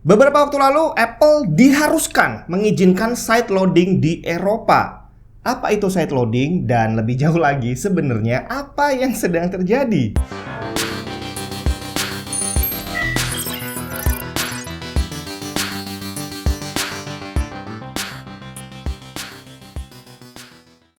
Beberapa waktu lalu, Apple diharuskan mengizinkan side loading di Eropa. Apa itu side loading? Dan lebih jauh lagi, sebenarnya apa yang sedang terjadi?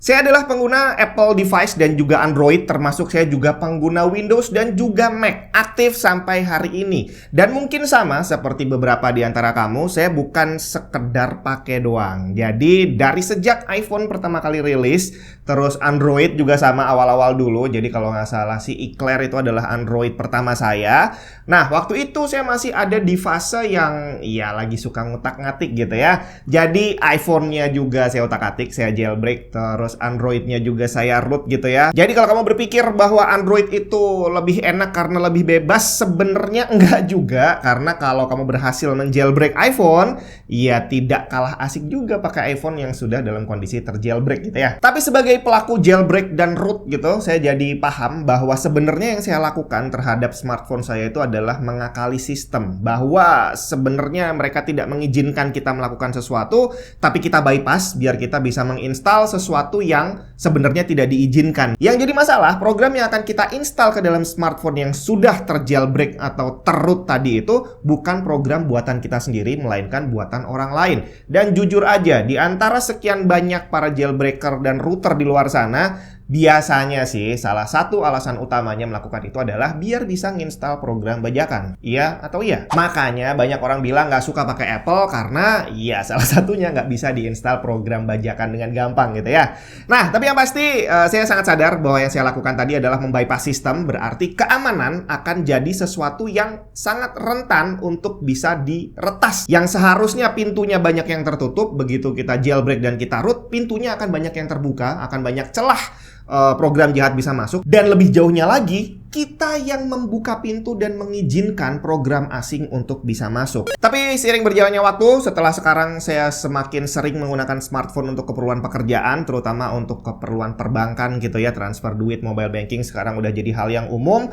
Saya adalah pengguna Apple device dan juga Android, termasuk saya juga pengguna Windows dan juga Mac, aktif sampai hari ini. Dan mungkin sama seperti beberapa di antara kamu, saya bukan sekedar pakai doang. Jadi dari sejak iPhone pertama kali rilis, terus Android juga sama awal-awal dulu. Jadi kalau nggak salah si Eclair itu adalah Android pertama saya. Nah, waktu itu saya masih ada di fase yang ya lagi suka ngutak-ngatik gitu ya. Jadi iPhone-nya juga saya utak-atik, saya jailbreak, terus Android-nya juga saya root gitu ya. Jadi kalau kamu berpikir bahwa Android itu lebih enak karena lebih bebas, sebenarnya enggak juga. Karena kalau kamu berhasil menjailbreak iPhone, ya tidak kalah asik juga pakai iPhone yang sudah dalam kondisi terjailbreak gitu ya. Tapi sebagai pelaku jailbreak dan root gitu, saya jadi paham bahwa sebenarnya yang saya lakukan terhadap smartphone saya itu adalah mengakali sistem. Bahwa sebenarnya mereka tidak mengizinkan kita melakukan sesuatu, tapi kita bypass biar kita bisa menginstal sesuatu yang sebenarnya tidak diizinkan. Yang jadi masalah, program yang akan kita install ke dalam smartphone yang sudah terjailbreak atau terroot tadi itu bukan program buatan kita sendiri, melainkan buatan orang lain. Dan jujur aja, di antara sekian banyak para jailbreaker dan router di luar sana, biasanya sih salah satu alasan utamanya melakukan itu adalah biar bisa nginstal program bajakan. Iya atau iya? Makanya banyak orang bilang nggak suka pakai Apple karena ya salah satunya nggak bisa diinstal program bajakan dengan gampang gitu ya. Nah, tapi yang pasti saya sangat sadar bahwa yang saya lakukan tadi adalah membypass sistem, berarti keamanan akan jadi sesuatu yang sangat rentan untuk bisa diretas. Yang seharusnya pintunya banyak yang tertutup, begitu kita jailbreak dan kita root, pintunya akan banyak yang terbuka, akan banyak celah program jahat bisa masuk. Dan lebih jauhnya lagi, kita yang membuka pintu dan mengizinkan program asing untuk bisa masuk. Tapi seiring berjalannya waktu, setelah sekarang saya semakin sering menggunakan smartphone untuk keperluan pekerjaan, terutama untuk keperluan perbankan gitu ya, transfer duit, mobile banking sekarang udah jadi hal yang umum.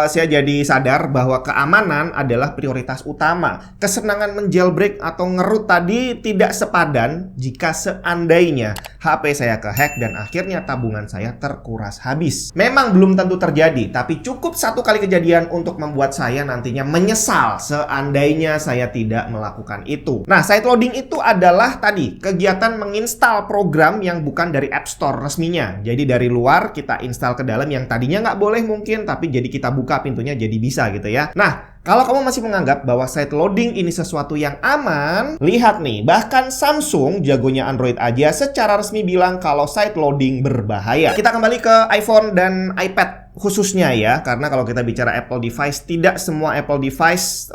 Saya jadi sadar bahwa keamanan adalah prioritas utama. Kesenangan menjailbreak atau ngerut tadi tidak sepadan jika seandainya HP saya kehack dan akhirnya tabungan saya terkuras habis. Memang belum tentu terjadi, tapi cukup satu kali kejadian untuk membuat saya nantinya menyesal seandainya saya tidak melakukan itu. Nah, side loading itu adalah tadi kegiatan menginstal program yang bukan dari App Store resminya. Jadi dari luar kita install ke dalam yang tadinya nggak boleh mungkin, tapi jadi kita buka pintunya jadi bisa gitu ya. Nah, kalau kamu masih menganggap bahwa side loading ini sesuatu yang aman, lihat nih, bahkan Samsung, jagonya Android aja, secara resmi bilang kalau side loading berbahaya. Kita kembali ke iPhone dan iPad khususnya ya, karena kalau kita bicara Apple device, tidak semua Apple device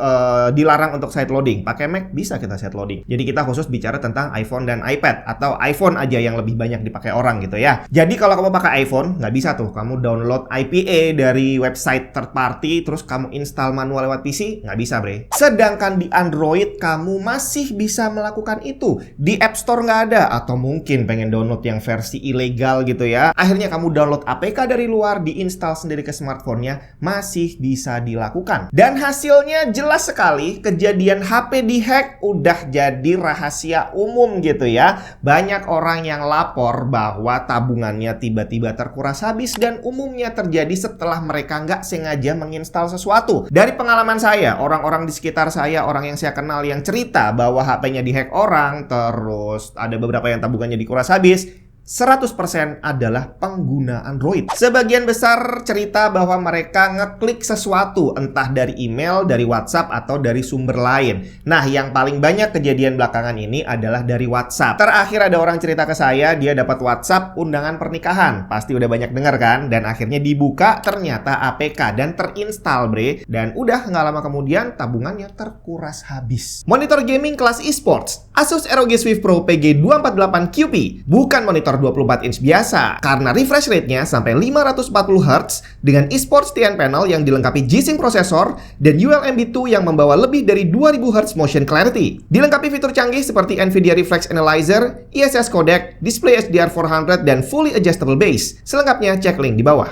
dilarang untuk side loading. Pakai Mac bisa kita side loading. Jadi kita khusus bicara tentang iPhone dan iPad, atau iPhone aja yang lebih banyak dipakai orang gitu ya. Jadi kalau kamu pakai iPhone, nggak bisa tuh kamu download IPA dari website third party, terus kamu install manual lewat PC, nggak bisa bre. Sedangkan di Android, kamu masih bisa melakukan itu. Di App Store nggak ada, atau mungkin pengen download yang versi ilegal gitu ya. Akhirnya kamu download APK dari luar, diinstal sendiri ke smartphone-nya, masih bisa dilakukan. Dan hasilnya jelas sekali, kejadian HP dihack udah jadi rahasia umum gitu ya. Banyak orang yang lapor bahwa tabungannya tiba-tiba terkuras habis dan umumnya terjadi setelah mereka nggak sengaja menginstal sesuatu. Dari pengalaman saya, orang-orang di sekitar saya, orang yang saya kenal yang cerita bahwa HP-nya dihack orang, terus ada beberapa yang tabungannya dikuras habis, 100% adalah pengguna Android. Sebagian besar cerita bahwa mereka ngeklik sesuatu, entah dari email, dari WhatsApp, atau dari sumber lain. Nah, yang paling banyak kejadian belakangan ini adalah dari WhatsApp. Terakhir ada orang cerita ke saya, dia dapat WhatsApp undangan pernikahan. Pasti udah banyak dengar kan? Dan akhirnya dibuka, ternyata APK dan terinstall bre. Dan udah nggak lama kemudian tabungannya terkuras habis. Monitor gaming kelas esports, Asus ROG Swift Pro PG248QP, bukan monitor 24 inch biasa, karena refresh rate-nya sampai 540 Hz dengan esports TN panel yang dilengkapi G-Sync prosesor dan ULMB2 yang membawa lebih dari 2000 Hz motion clarity. Dilengkapi fitur canggih seperti NVIDIA Reflex Analyzer, ISS codec, display HDR400 dan fully adjustable base. Selengkapnya cek link di bawah.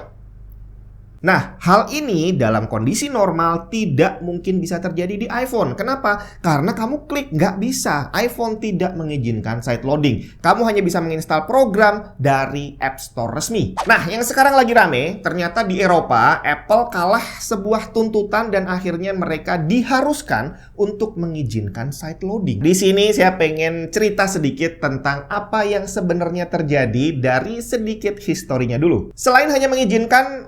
Nah, hal ini dalam kondisi normal tidak mungkin bisa terjadi di iPhone. Kenapa? Karena kamu klik nggak bisa. iPhone tidak mengizinkan side loading. Kamu hanya bisa menginstal program dari App Store resmi. Nah, yang sekarang lagi rame, ternyata di Eropa, Apple kalah sebuah tuntutan dan akhirnya mereka diharuskan untuk mengizinkan side loading. Di sini saya pengen cerita sedikit tentang apa yang sebenarnya terjadi dari sedikit historinya dulu. Selain hanya mengizinkan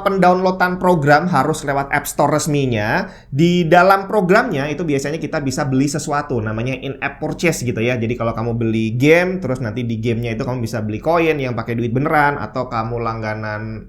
pendownloadan program harus lewat App Store resminya, di dalam programnya itu biasanya kita bisa beli sesuatu, namanya in-app purchase gitu ya. Jadi kalau kamu beli game, terus nanti di gamenya itu kamu bisa beli koin yang pakai duit beneran, atau kamu langganan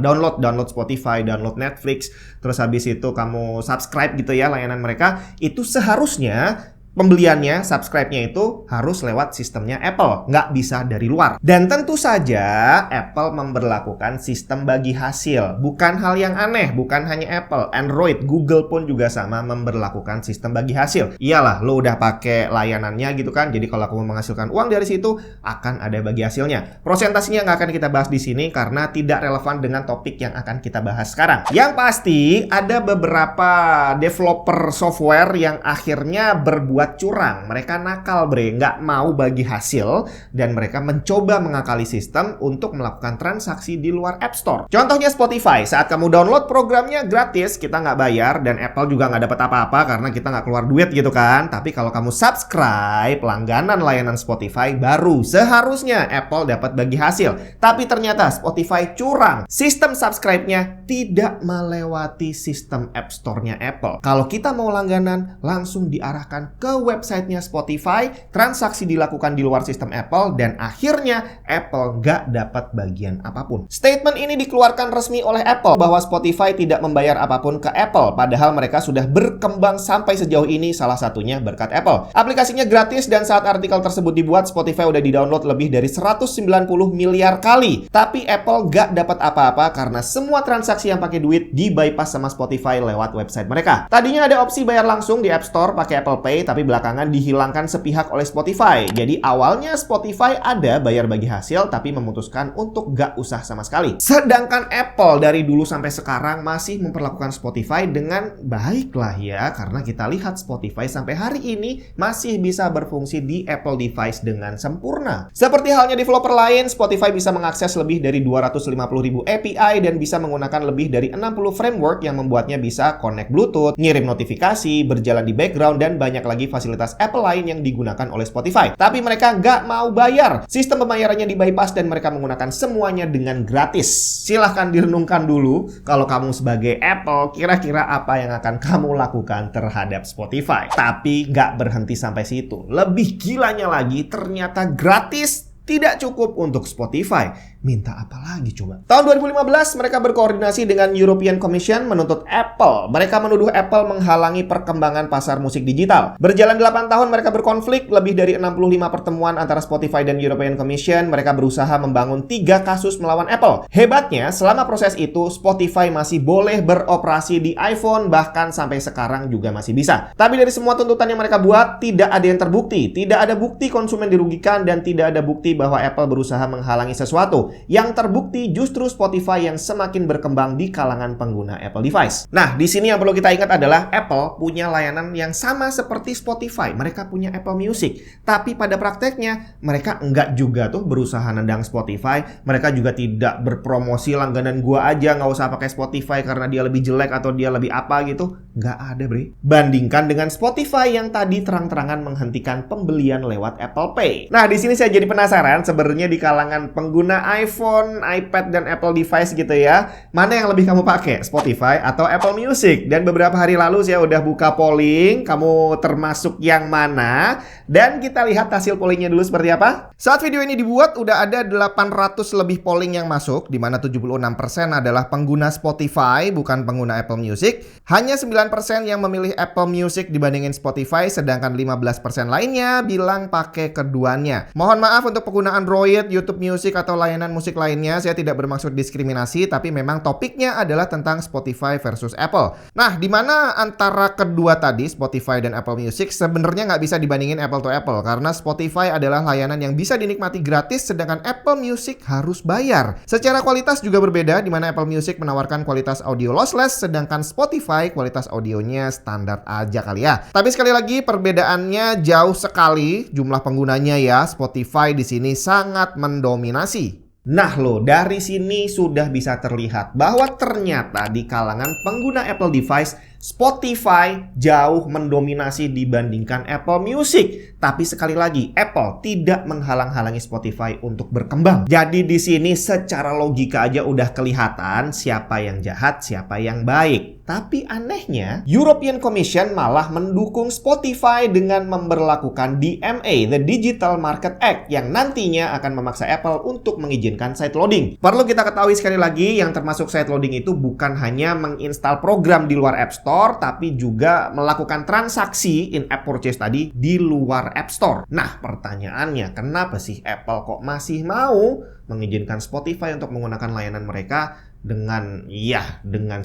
download Spotify, download Netflix, terus habis itu kamu subscribe gitu ya layanan mereka, itu seharusnya pembeliannya, subscribe-nya itu harus lewat sistemnya Apple, nggak bisa dari luar. Dan tentu saja Apple memberlakukan sistem bagi hasil. Bukan hal yang aneh, bukan hanya Apple, Android, Google pun juga sama memberlakukan sistem bagi hasil. Iyalah, lo udah pakai layanannya gitu kan, jadi kalau kamu menghasilkan uang dari situ, akan ada bagi hasilnya. Prosentasinya nggak akan kita bahas di sini karena tidak relevan dengan topik yang akan kita bahas sekarang. Yang pasti, ada beberapa developer software yang akhirnya berbuat curang. Mereka nakal nggak mau bagi hasil dan mereka mencoba mengakali sistem untuk melakukan transaksi di luar App Store. Contohnya Spotify, saat kamu download programnya gratis, kita nggak bayar dan Apple juga nggak dapat apa-apa karena kita nggak keluar duit gitu kan. Tapi kalau kamu subscribe langganan layanan Spotify, baru seharusnya Apple dapat bagi hasil. Tapi ternyata Spotify curang. Sistem subscribe-nya tidak melewati sistem App Store-nya Apple. Kalau kita mau langganan, langsung diarahkan ke websitenya Spotify, transaksi dilakukan di luar sistem Apple, dan akhirnya Apple nggak dapat bagian apapun. Statement ini dikeluarkan resmi oleh Apple bahwa Spotify tidak membayar apapun ke Apple, padahal mereka sudah berkembang sampai sejauh ini, salah satunya berkat Apple. Aplikasinya gratis dan saat artikel tersebut dibuat, Spotify udah di-download lebih dari 190 miliar kali. Tapi Apple nggak dapat apa-apa karena semua transaksi yang pakai duit di-bypass sama Spotify lewat website mereka. Tadinya ada opsi bayar langsung di App Store pakai Apple Pay, tapi belakangan dihilangkan sepihak oleh Spotify. Jadi awalnya Spotify ada bayar bagi hasil, tapi memutuskan untuk gak usah sama sekali. Sedangkan Apple dari dulu sampai sekarang masih memperlakukan Spotify dengan baik lah ya, karena kita lihat Spotify sampai hari ini masih bisa berfungsi di Apple device dengan sempurna. Seperti halnya developer lain, Spotify bisa mengakses lebih dari 250.000 API dan bisa menggunakan lebih dari 60 framework yang membuatnya bisa connect Bluetooth, ngirim notifikasi, berjalan di background, dan banyak lagi fasilitas Apple lain yang digunakan oleh Spotify. Tapi mereka nggak mau bayar. Sistem pembayarannya di-bypass dan mereka menggunakan semuanya dengan gratis. Silahkan direnungkan dulu, kalau kamu sebagai Apple, kira-kira apa yang akan kamu lakukan terhadap Spotify. Tapi nggak berhenti sampai situ. Lebih gilanya lagi, ternyata gratis tidak cukup untuk Spotify. Minta apa lagi coba? Tahun 2015 mereka berkoordinasi dengan European Commission menuntut Apple. Mereka menuduh Apple menghalangi perkembangan pasar musik digital. Berjalan 8 tahun mereka berkonflik, lebih dari 65 pertemuan antara Spotify dan European Commission. Mereka berusaha membangun 3 kasus melawan Apple. Hebatnya, selama proses itu Spotify masih boleh beroperasi di iPhone, bahkan sampai sekarang juga masih bisa. Tapi dari semua tuntutan yang mereka buat, tidak ada yang terbukti. Tidak ada bukti konsumen dirugikan dan tidak ada bukti bahwa Apple berusaha menghalangi sesuatu. Yang terbukti justru Spotify yang semakin berkembang di kalangan pengguna Apple device. Nah, di sini yang perlu kita ingat adalah Apple punya layanan yang sama seperti Spotify. Mereka punya Apple Music. Tapi pada prakteknya, mereka enggak juga tuh berusaha nendang Spotify. Mereka juga tidak berpromosi langganan gua aja, nggak usah pakai Spotify karena dia lebih jelek atau dia lebih apa gitu. Nggak ada, bre. Bandingkan dengan Spotify yang tadi terang-terangan menghentikan pembelian lewat Apple Pay. Nah, di sini saya jadi penasaran sebenarnya di kalangan pengguna iPhone, iPad, dan Apple device gitu ya, mana yang lebih kamu pakai? Spotify atau Apple Music? Dan beberapa hari lalu saya udah buka polling, kamu termasuk yang mana? Dan kita lihat hasil pollingnya dulu seperti apa. Saat video ini dibuat, udah ada 800 lebih polling yang masuk, di mana 76% adalah pengguna Spotify, bukan pengguna Apple Music. Hanya 9% yang memilih Apple Music dibandingin Spotify, sedangkan 15% lainnya bilang pakai keduanya. Mohon maaf untuk pengguna Android, YouTube Music, atau layanan layanan musik lainnya. Saya tidak bermaksud diskriminasi, tapi memang topiknya adalah tentang Spotify versus Apple. Nah, di mana antara kedua tadi, Spotify dan Apple Music, sebenarnya nggak bisa dibandingin Apple to Apple, karena Spotify adalah layanan yang bisa dinikmati gratis, sedangkan Apple Music harus bayar. Secara kualitas juga berbeda, di mana Apple Music menawarkan kualitas audio lossless, sedangkan Spotify kualitas audionya standar aja kali ya. Tapi sekali lagi perbedaannya jauh sekali jumlah penggunanya ya. Spotify di sini sangat mendominasi. Nah loh, dari sini sudah bisa terlihat bahwa ternyata di kalangan pengguna Apple device, Spotify jauh mendominasi dibandingkan Apple Music. Tapi sekali lagi, Apple tidak menghalang-halangi Spotify untuk berkembang. Jadi di sini secara logika aja udah kelihatan siapa yang jahat, siapa yang baik. Tapi anehnya, European Commission malah mendukung Spotify dengan memberlakukan DMA, the Digital Market Act, yang nantinya akan memaksa Apple untuk mengizinkan side loading. Perlu kita ketahui sekali lagi, yang termasuk side loading itu bukan hanya menginstal program di luar App Store, tapi juga melakukan transaksi in-app purchase tadi di luar App Store. Nah, pertanyaannya, kenapa sih Apple kok masih mau mengizinkan Spotify untuk menggunakan layanan mereka dengan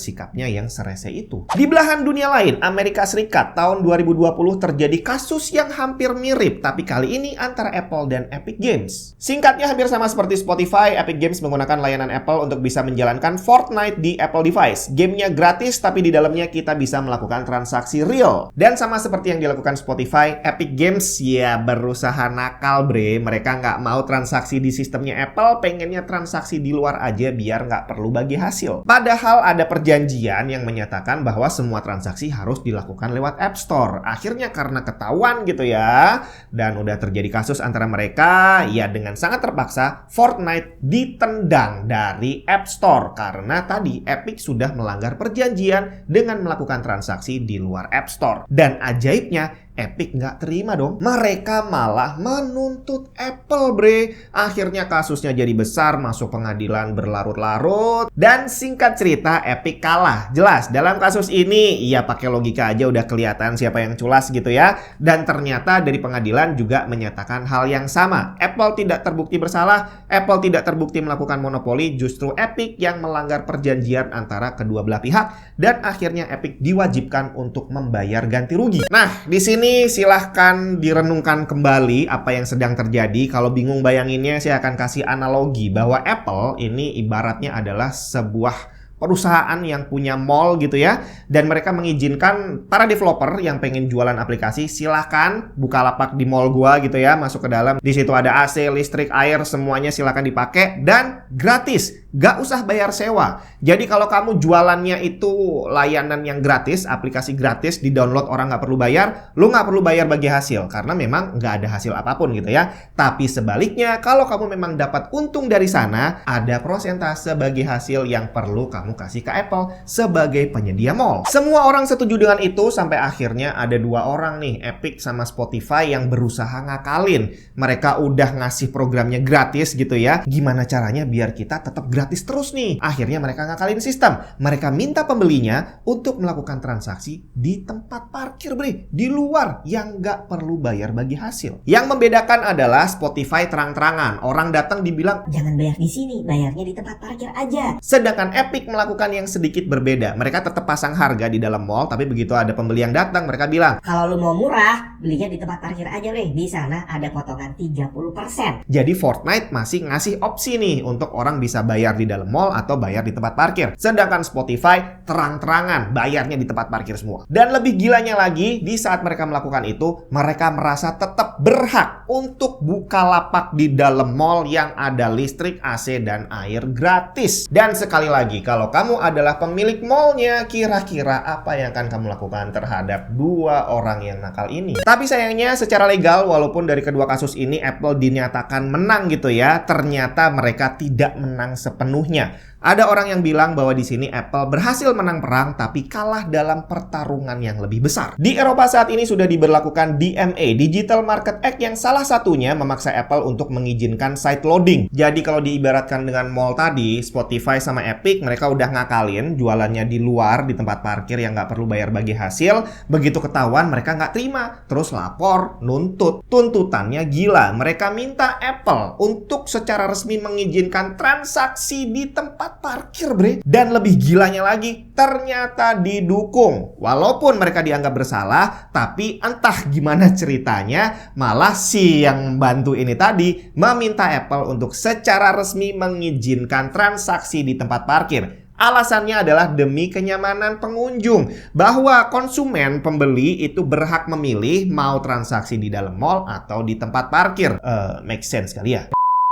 sikapnya yang serese itu? Di belahan dunia lain, Amerika Serikat, tahun 2020 terjadi kasus yang hampir mirip, tapi kali ini antara Apple dan Epic Games. Singkatnya hampir sama seperti Spotify, Epic Games menggunakan layanan Apple untuk bisa menjalankan Fortnite di Apple device. Gamenya gratis, tapi di dalamnya kita bisa melakukan transaksi real. Dan sama seperti yang dilakukan Spotify, Epic Games ya berusaha nakal bre. Mereka nggak mau transaksi di sistemnya Apple, pengennya transaksi di luar aja biar nggak perlu bagi hasil. Padahal ada perjanjian yang menyatakan bahwa semua transaksi harus dilakukan lewat App Store. Akhirnya karena ketahuan gitu ya, dan udah terjadi kasus antara mereka, ya dengan sangat terpaksa Fortnite ditendang dari App Store karena tadi Epic sudah melanggar perjanjian dengan melakukan transaksi di luar App Store. Dan ajaibnya, Epic nggak terima dong. Mereka malah menuntut Apple bre. Akhirnya kasusnya jadi besar, masuk pengadilan berlarut-larut. Dan singkat cerita, Epic kalah. Jelas, dalam kasus ini, ya pakai logika aja udah kelihatan siapa yang culas gitu ya. Dan ternyata dari pengadilan juga menyatakan hal yang sama. Apple tidak terbukti bersalah, Apple tidak terbukti melakukan monopoli, justru Epic yang melanggar perjanjian antara kedua belah pihak. Dan akhirnya Epic diwajibkan untuk membayar ganti rugi. Nah, di sini silahkan direnungkan kembali apa yang sedang terjadi. Kalau bingung bayanginnya, saya akan kasih analogi bahwa Apple ini ibaratnya adalah sebuah perusahaan yang punya mall gitu ya, dan mereka mengizinkan para developer yang pengen jualan aplikasi, silahkan buka lapak di mall gua gitu ya, masuk ke dalam. Di situ ada AC, listrik, air, semuanya silahkan dipakai dan gratis. Gak usah bayar sewa. Jadi kalau kamu jualannya itu layanan yang gratis, aplikasi gratis, di-download orang nggak perlu bayar, lu nggak perlu bayar bagi hasil, karena memang nggak ada hasil apapun gitu ya. Tapi sebaliknya, kalau kamu memang dapat untung dari sana, ada prosentase bagi hasil yang perlu kamu kasih ke Apple sebagai penyedia mall. Semua orang setuju dengan itu, sampai akhirnya ada dua orang nih, Epic sama Spotify, yang berusaha ngakalin. Mereka udah ngasih programnya gratis gitu ya. Gimana caranya biar kita tetap gratis terus nih? Akhirnya mereka ngakalin sistem. Mereka minta pembelinya untuk melakukan transaksi di tempat parkir bre, di luar, yang nggak perlu bayar bagi hasil. Yang membedakan adalah Spotify terang-terangan. Orang datang dibilang, jangan bayar di sini, bayarnya di tempat parkir aja. Sedangkan Epic melakukan yang sedikit berbeda. Mereka tetap pasang harga di dalam mall, tapi begitu ada pembeli yang datang, mereka bilang, kalau lu mau murah, belinya di tempat parkir aja bre. Di sana ada potongan 30%. Jadi Fortnite masih ngasih opsi nih untuk orang bisa bayar di dalam mall atau bayar di tempat parkir. Sedangkan Spotify terang-terangan bayarnya di tempat parkir semua. Dan lebih gilanya lagi, di saat mereka melakukan itu, mereka merasa tetap berhak untuk buka lapak di dalam mall yang ada listrik, AC, dan air gratis. Dan sekali lagi, kalau kamu adalah pemilik mallnya, kira-kira apa yang akan kamu lakukan terhadap dua orang yang nakal ini? Tapi sayangnya secara legal, walaupun dari kedua kasus ini Apple dinyatakan menang gitu ya, ternyata mereka tidak menang sepenuhnya. Ada orang yang bilang bahwa di sini Apple berhasil menang perang tapi kalah dalam pertarungan yang lebih besar. Di Eropa saat ini sudah diberlakukan DMA, Digital Market Act, yang salah Salah satunya memaksa Apple untuk mengizinkan side loading. Jadi kalau diibaratkan dengan mall tadi, Spotify sama Epic, mereka udah ngakalin jualannya di luar, di tempat parkir yang nggak perlu bayar bagi hasil. Begitu ketahuan, mereka nggak terima. Terus lapor, nuntut. Tuntutannya gila. Mereka minta Apple untuk secara resmi mengizinkan transaksi di tempat parkir, bre. Dan lebih gilanya lagi, ternyata didukung. Walaupun mereka dianggap bersalah, tapi entah gimana ceritanya, malah si yang membantu ini tadi meminta Apple untuk secara resmi mengizinkan transaksi di tempat parkir. Alasannya adalah demi kenyamanan pengunjung, bahwa konsumen pembeli itu berhak memilih mau transaksi di dalam mall atau di tempat parkir. Make sense kali ya?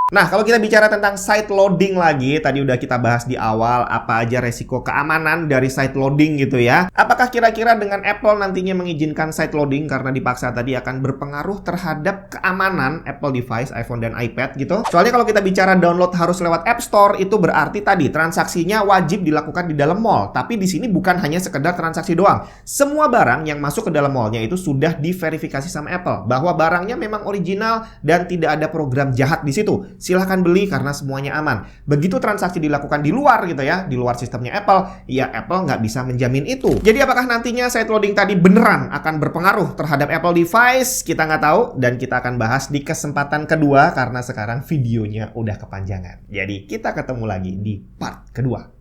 Nah, kalau kita bicara tentang side loading lagi, tadi udah kita bahas di awal apa aja resiko keamanan dari side loading gitu ya. Apakah kira-kira dengan Apple nantinya mengizinkan side loading karena dipaksa tadi akan berpengaruh terhadap keamanan Apple device, iPhone dan iPad gitu? Soalnya kalau kita bicara download harus lewat App Store, itu berarti tadi transaksinya wajib dilakukan di dalam mall. Tapi di sini bukan hanya sekedar transaksi doang. Semua barang yang masuk ke dalam mallnya itu sudah diverifikasi sama Apple bahwa barangnya memang original dan tidak ada program jahat di situ. Silahkan beli karena semuanya aman. Begitu transaksi dilakukan di luar gitu ya, di luar sistemnya Apple, ya Apple nggak bisa menjamin itu. Jadi apakah nantinya side loading tadi beneran akan berpengaruh terhadap Apple device? Kita nggak tahu dan kita akan bahas di kesempatan kedua karena sekarang videonya udah kepanjangan. Jadi kita ketemu lagi di part kedua.